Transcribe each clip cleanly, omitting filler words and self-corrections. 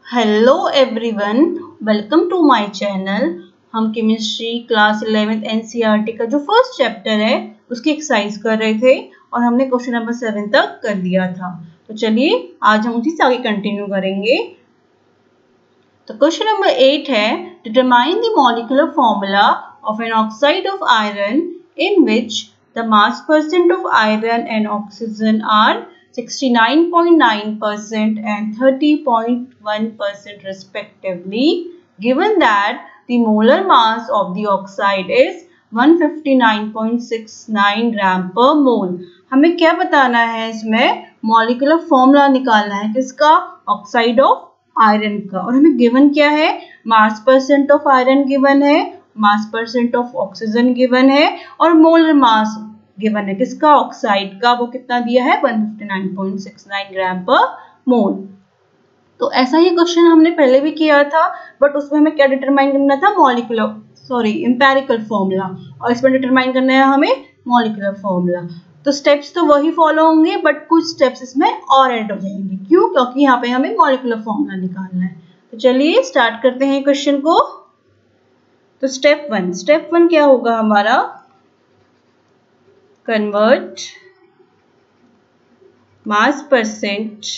Hello everyone, welcome to my channel. हम chemistry class 11th NCERT का जो first chapter है उसकी एक्सरसाइज कर रहे थे और हमने क्वेश्चन नंबर 7 तक कर लिया था। तो चलिए आज हम उसी से आगे कंटिन्यू करेंगे। तो क्वेश्चन नंबर 8 है, determine the molecular formula of an oxide of iron in which the mass percent of iron and oxygen are 69.9% and 30.1% respectively, given that the molar mass of the oxide is 159.69 ग्राम पर मोल। हमें क्या बताना है, इसमें molecular formula निकालना है किसका, oxide of iron का। और हमें गिवन क्या है, mass percent of iron given है, mass percent of oxygen given है और मोलर मास गिवन है किसका, ऑक्साइड का। वो कितना दिया है, 159.69 ग्राम पर मोल। तो ऐसा ही क्वेश्चन हमने पहले भी किया था, बट उसमें हमें क्या डिटरमाइन करना था, एम्पिरिकल फॉर्मूला, और इसमें डिटरमाइन करना है हमें मॉलिक्यूलर फॉर्मूला। तो स्टेप्स तो वही फॉलो होंगे, बट कुछ स्टेप्स इसमें और ऐड हो जाएंगे। क्यों? क्योंकि यहाँ पे हमें मॉलिक्यूलर फॉर्मूला निकालना है। तो चलिए स्टार्ट करते हैं क्वेश्चन को। तो स्टेप वन क्या होगा हमारा, convert mass percent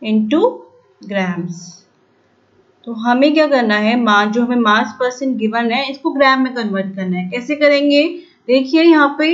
into grams। तो हमें क्या करना है, जो हमें मास परसेंट गिवन है इसको ग्राम में कन्वर्ट करना है। कैसे करेंगे, देखिए यहाँ पे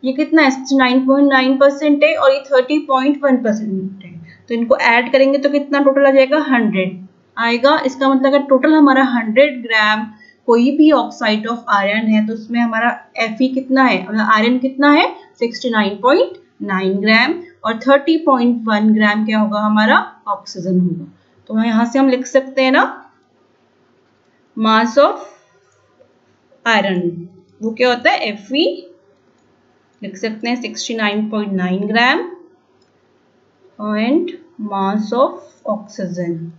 ये कितना है, 69.9% है और ये 30.1% है। तो इनको ऐड करेंगे तो कितना टोटल आ जाएगा, 100 आएगा। इसका मतलब अगर टोटल हमारा 100 ग्राम कोई भी ऑक्साइड ऑफ आयरन है तो उसमें हमारा Fe कितना है, आयरन कितना है, 69.9 ग्राम और 30.1 ग्राम क्या होगा, हमारा ऑक्सीजन होगा। तो यहाँ से हम लिख सकते हैं ना, मास ऑफ आयरन वो क्या होता है, Fe लिख सकते हैं 69.9 gram and mass of oxygen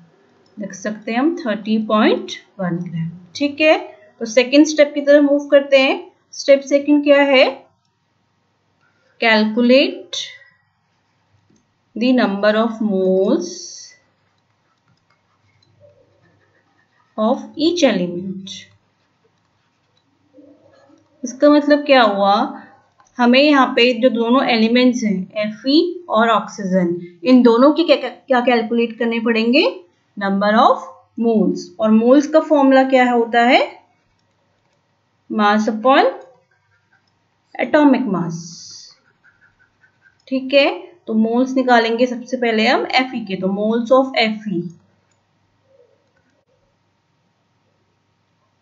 लिख सकते हैं हम 30.1 ग्राम। ठीक है, तो सेकंड स्टेप की तरफ मूव करते हैं। स्टेप सेकंड क्या है, calculate the number of moles of each element. इसका मतलब क्या हुआ, हमें यहाँ पे जो दोनों एलिमेंट्स हैं Fe और ऑक्सीजन, इन दोनों की क्या कैलकुलेट करने पड़ेंगे, नंबर ऑफ मोल्स। और मोल्स का फॉर्मूला क्या होता है, मास अपॉन एटॉमिक मास। ठीक है, तो मोल्स निकालेंगे सबसे पहले हम Fe के, तो मोल्स ऑफ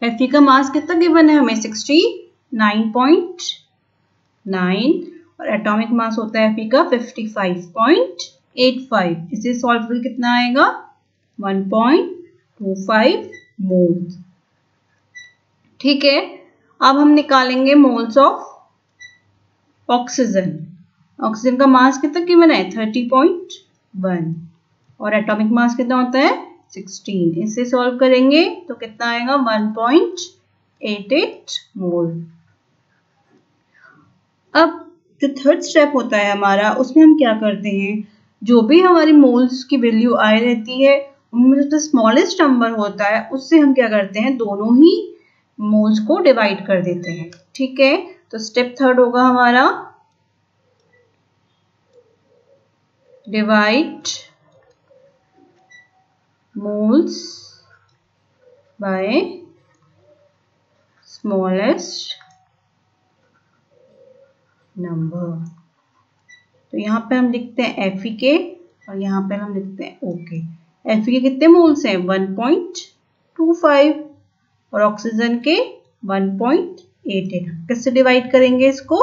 Fe का मास कितना गिवन है हमें, 69.9 और एटॉमिक मास होता है Fe का 55.85। इसे सॉल्व करके कितना आएगा, 1.25 मोल। ठीक है, अब हम निकालेंगे मोल्स ऑफ ऑक्सीजन। ऑक्सीजन का मास कितना गिवन है, 30.1 और एटॉमिक मास कितना होता है, 16। इसे सॉल्व करेंगे तो कितना आएगा, 1.88 मोल। अब जो थर्ड स्टेप होता है हमारा, उसमें हम क्या करते हैं, जो भी हमारी मोल्स की वैल्यू आए रहती है उनमें जो स्मॉलेस्ट नंबर होता है उससे हम क्या करते हैं, दोनों ही मोल्स को डिवाइड कर देते हैं। ठीक है, तो स्टेप थर्ड होगा हमारा, divide moles bye smallest number. तो यहाँ पे हम लिखते हैं Fe के और यहाँ पे हम लिखते हैं O के। Fe के कितने मोल्स हैं, 1.25 और ऑक्सीजन के 1.88। किससे डिवाइड करेंगे इसको,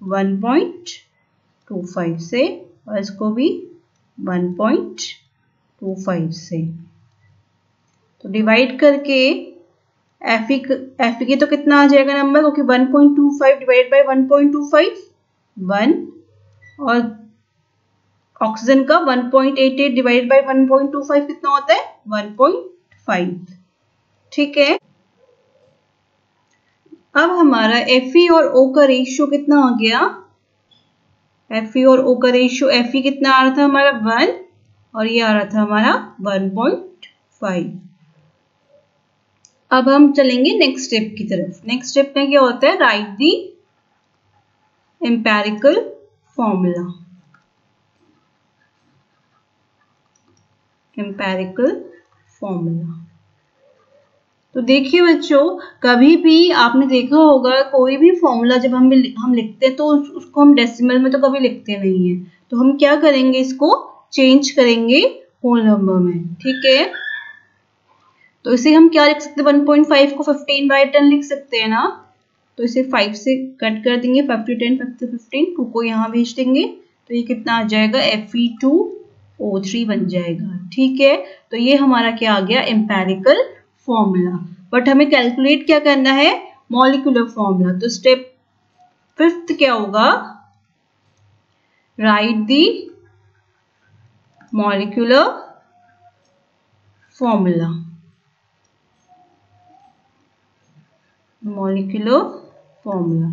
1.25 से और इसको भी 1.25 से। तो डिवाइड करके Fe के तो कितना आ जाएगा नंबर, क्योंकि 1.25 डिवाइड बाय 1.25 1 और ऑक्सीजन का 1.88 डिवाइड बाय 1.25 कितना होता है, 1.5। ठीक है, अब हमारा Fe और O का रेशियो कितना आ गया, Fe और O का रेशियो, Fe कितना आ रहा था हमारा 1 और ये आ रहा था हमारा 1.5। अब हम चलेंगे नेक्स्ट स्टेप की तरफ। नेक्स्ट स्टेप में क्या होता है, राइट दी एम्पेरिकल फॉर्मूला। एम्पेरिकल फॉर्मूला, तो देखिए बच्चों, कभी भी आपने देखा होगा कोई भी फॉर्मूला जब हम लिखते हैं तो उसको हम डेसिमल में तो कभी लिखते नहीं है, तो हम क्या करेंगे, इसको चेंज करेंगे होल नंबर में। ठीक है, तो इसे हम क्या लिख सकते हैं, 1.5 को 15/10 लिख सकते हैं ना, तो इसे 5 से कट कर देंगे, 50 10 50 15, 2 को यहाँ भेज देंगे, तो ये कितना आ जाएगा, Fe2O3 बन जाएगा। ठीक है, तो ये हमारा क्या आ गया, एम्पेरिकल फॉर्मूला। बट हमें कैलकुलेट क्या करना है, मॉलिक्यूलर फॉर्मूला। तो स्टेप 5th क्या होगा, राइट दी मॉलिक्यूलर फॉर्मूला। मॉलिक्यूलर फॉर्मूला,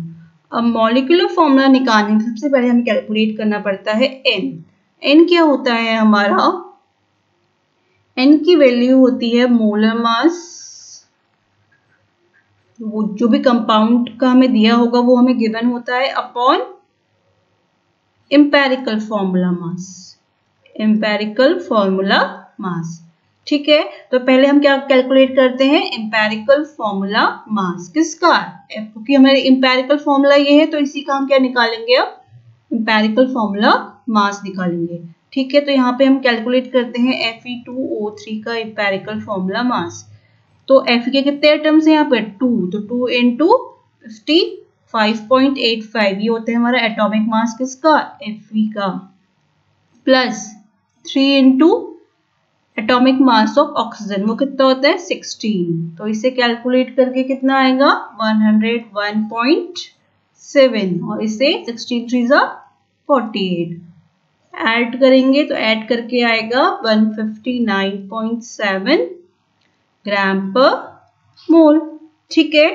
अब मॉलिक्यूलर फॉर्मूला निकालने के सबसे पहले हमें कैलकुलेट करना पड़ता है एन। एन क्या होता है हमारा, एन की वैल्यू होती है मोलर मास, वो जो भी कंपाउंड का हमें दिया होगा वो हमें गिवन होता है, upon empirical formula mass. Empirical formula mass. ठीक है, तो पहले हम क्या कैलकुलेट करते हैं, एम्पेरिकल फॉर्मूला मास किसका, क्योंकि हमारे एम्पेरिकल फॉर्मूला ये है तो इसी का हम क्या निकालेंगे, अब एम्पेरिकल फॉर्मूला मास निकालेंगे। ठीक है, तो यहाँ पे हम कैलकुलेट करते हैं Fe2O3 का एम्पेरिकल फॉर्मूला मास। तो Fe के कितने एटम्स हैं यहाँ पे, 2, तो 2 into 50 5.85, ये होता है हमारा एटॉमिक मास किसका, Fe का, plus 3 into atomic mass of oxygen, वो कितना होता है 16, तो इसे कैलकुलेट करके कितना आएगा 101.7, और इसे 16 3 48 ऐड करेंगे, तो ऐड करके आएगा 159.7 ग्राम पर मोल। ठीक है,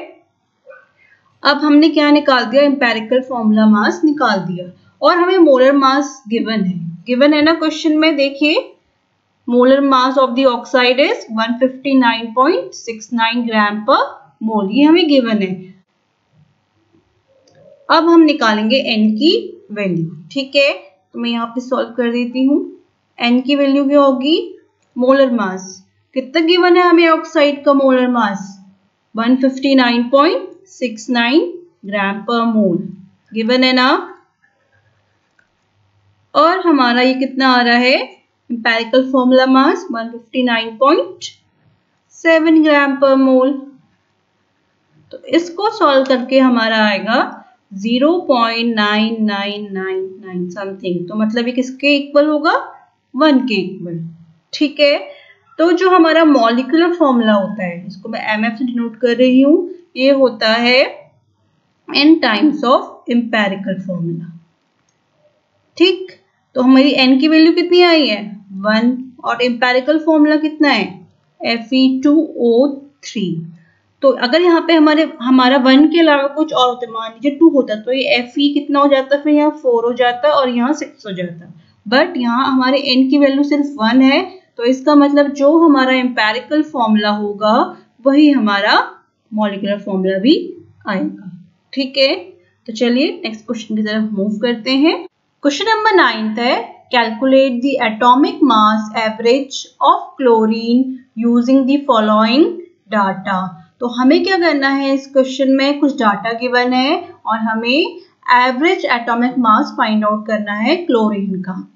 अब हमने क्या निकाल दिया, एम्पेरिकल फॉर्मूला मास निकाल दिया, और हमें मोलर मास गिवन है ना क्वेश्चन में। देखिए, molar mass of the oxide is 159.69 ग्राम पर मोल, ये हमें गिवन है। अब हम निकालेंगे एन की वैल्यू। ठीक है, तो मैं यहाँ पे सॉल्व कर देती हूँ। एन की वैल्यू क्या होगी, मोलर मास कितना गिवन है हमें, ऑक्साइड का मोलर मास 159.69 ग्राम पर मोल गिवन है ना, और हमारा ये कितना आ रहा है, एम्पेरिकल फॉर्मूला मास 159.7 ग्राम पर मोल। तो इसको सॉल्व करके हमारा आएगा 0.9999 समथिंग, तो मतलब ये किसके इक्वल होगा, 1 के इक्वल। ठीक है, तो जो हमारा मॉलिक्यूलर फॉर्मूला होता है, इसको मैं MF से डिनोट कर रही हूँ, ये होता है n times of empirical formula. ठीक, तो हमारी n की वैल्यू कितनी आई है 1, और एम्पेरिकल फॉर्मूला कितना है Fe2O3। तो अगर यहाँ पे हमारा 1 के अलावा कुछ और होता, मान लीजिए 2 होता, तो ये Fe कितना हो जाता, फिर यहाँ 4 हो जाता और यहाँ 6 हो जाता। बट यहाँ हमारे n की वैल्यू सिर्फ 1 है, तो इसका मतलब जो हमारा एम्पेरिकल फॉर्मूला होगा वही हमारा मॉलिक्यूलर फॉर्मूला भी आएगा। ठीक है, तो चलिए नेक्स्ट क्वेश्चन की तरफ मूव करते हैं। क्वेश्चन नंबर 9 है, calculate the atomic mass average of chlorine using the following data. तो हमें क्या करना है, इस क्वेश्चन में कुछ डाटा गिवन है और हमें average atomic mass find out करना है क्लोरीन का।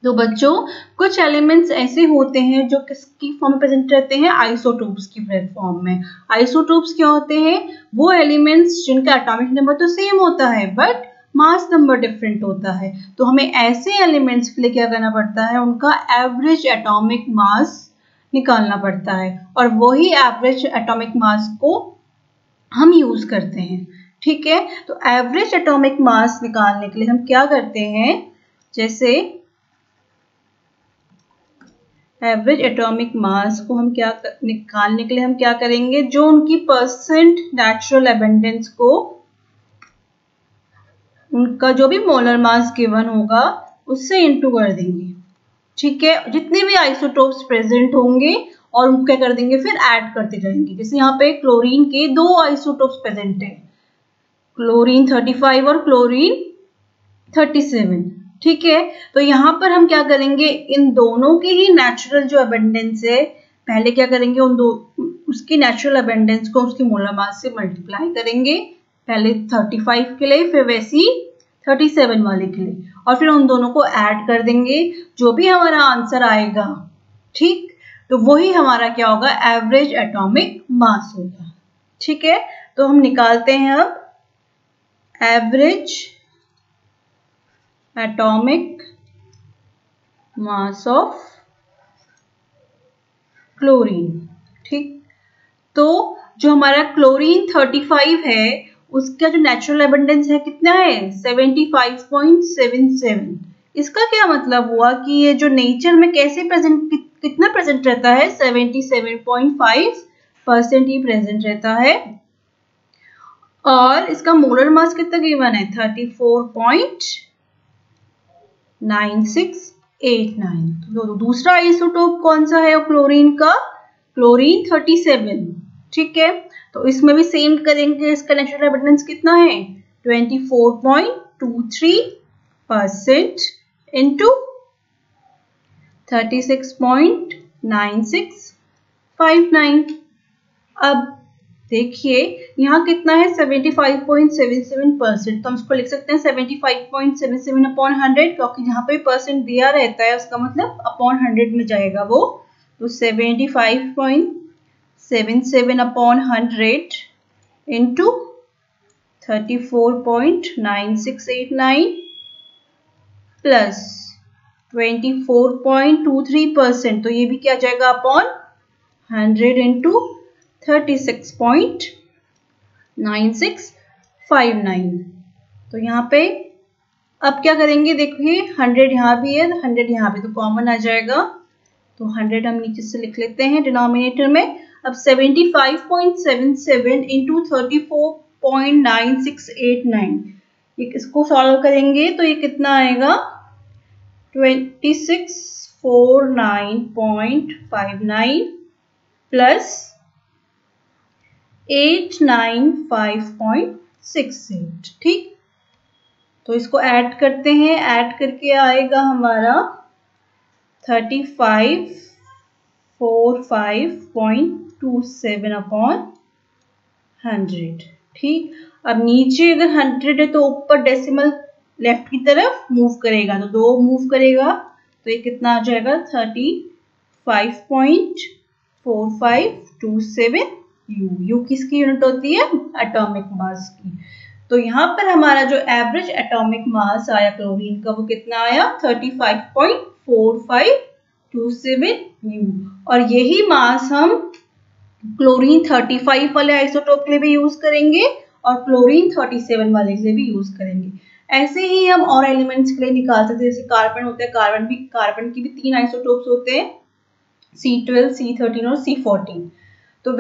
तो बच्चों, कुछ एलिमेंट्स ऐसे होते हैं जो किसकी फॉर्म में प्रेजेंट रहते हैं, आइसोटोप्स की फॉर्म में। आइसोटोप्स क्या होते हैं, वो एलिमेंट्स जिनका एटॉमिक नंबर तो सेम होता है बट मास नंबर डिफरेंट होता है। तो हमें ऐसे एलिमेंट्स के लिए क्या करना पड़ता है, उनका एवरेज एटॉमिक मास निकालना पड़ता है, और वही एवरेज एटॉमिक मास को हम यूज करते हैं। ठीक है, तो एवरेज एटॉमिक मास निकालने के लिए हम क्या करते हैं, जैसे एवरेज एटॉमिक मास को हम क्या निकालने के लिए हम क्या करेंगे, जो उनकी परसेंट नेचुरल एबंडेंस को, उनका जो भी मोलर मास गिवन होगा उससे इंटू कर देंगे। ठीक है, जितने भी आइसोटोप्स प्रेजेंट होंगे और उनको क्या कर देंगे फिर ऐड करते जाएंगे। जैसे यहाँ पे क्लोरीन के 2 आइसोटोप्स प्रेजेंट है, क्लोरीन 35 और क्लोरीन 37, ठीक है। तो यहाँ पर हम क्या करेंगे, इन दोनों के ही नेचुरल जो अबेंडेंस है, पहले क्या करेंगे उसकी नेचुरल अबेंडेंस को उसकी मोलर मास से मल्टीप्लाई करेंगे, पहले 35 के लिए फिर वैसी 37 वाले के लिए, और फिर उन दोनों को ऐड कर देंगे, जो भी हमारा आंसर आएगा, ठीक, तो वही हमारा क्या होगा, एवरेज एटॉमिक मास होगा। ठीक है, तो हम निकालते हैं अब average atomic mass of chlorine. ठीक, तो जो हमारा क्लोरीन 35 है उसका जो नेचुरल एबंडेंस है कितना है, 75.77। इसका क्या मतलब हुआ कि ये जो नेचर में कैसे प्रेजेंट, कितना प्रेजेंट रहता है, 77.5% ही प्रेजेंट रहता है। और इसका मोलर मास कितना गिवन है, 34.9689। तो दूसरा आइसोटोप कौन सा है क्लोरीन का, क्लोरीन 37। ठीक है, तो इसमें भी सेम करेंगे, इसका नेचुरल एबंडेंस कितना है, 24.23% इंटू 36.9659। अब देखिए यहाँ कितना है, 75.77%, तो हम इसको लिख सकते हैं 75.77 अपॉन 100, क्योंकि जहाँ पे परसेंट दिया रहता है उसका मतलब अपॉन 100 में जाएगा वो, तो 75.77 अपॉन 100 इंटू 34.9689 प्लस 24.23%, तो ये भी क्या जाएगा अपॉन 100 इंटू 36.9659। तो यहाँ पे अब क्या करेंगे, देखिए 100 यहाँ भी है, 100 यहाँ भी, तो कॉमन आ जाएगा, तो 100 हम नीचे से लिख लेते हैं डिनोमिनेटर में। अब 75.77 इंटू 34.9689, इसको सॉल्व करेंगे तो ये कितना आएगा, 2649.59 प्लस 895.68। ठीक, तो इसको ऐड करते हैं, ऐड करके आएगा हमारा 3545.27 अपॉन 100। ठीक, अब नीचे अगर 100 है तो ऊपर डेसिमल लेफ्ट की तरफ मूव करेगा, तो 2 मूव करेगा, तो ये कितना आ जाएगा, 35.4527 यू किसकी यूनिट होती है, एटॉमिक मास की। तो यहाँ पर हमारा जो एवरेज एटॉमिक मास आया क्लोरीन का वो कितना आया, 35.4527 यू। और यही मास हम क्लोरीन 35 वाले आइसोटोप के लिए भी यूज करेंगे और क्लोरीन 37 वाले के लिए भी यूज करेंगे। ऐसे ही हम और एलिमेंट्स के लिए निकाल सकते हैं, जैसे कार्बन होता है, कार्बन की भी 3 आइसोटोप्स होते हैं, C12, C13 और C14। तो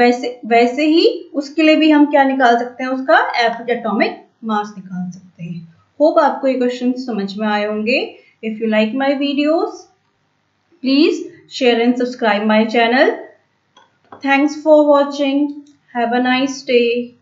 वैसे ही उसके लिए भी हम क्या निकाल सकते हैं, उसका एवरेज एटॉमिक मास निकाल सकते हैं। होप आपको ये क्वेश्चन समझ में आए होंगे। If you like my videos please share and subscribe my channel. Thanks for watching. Have a nice day.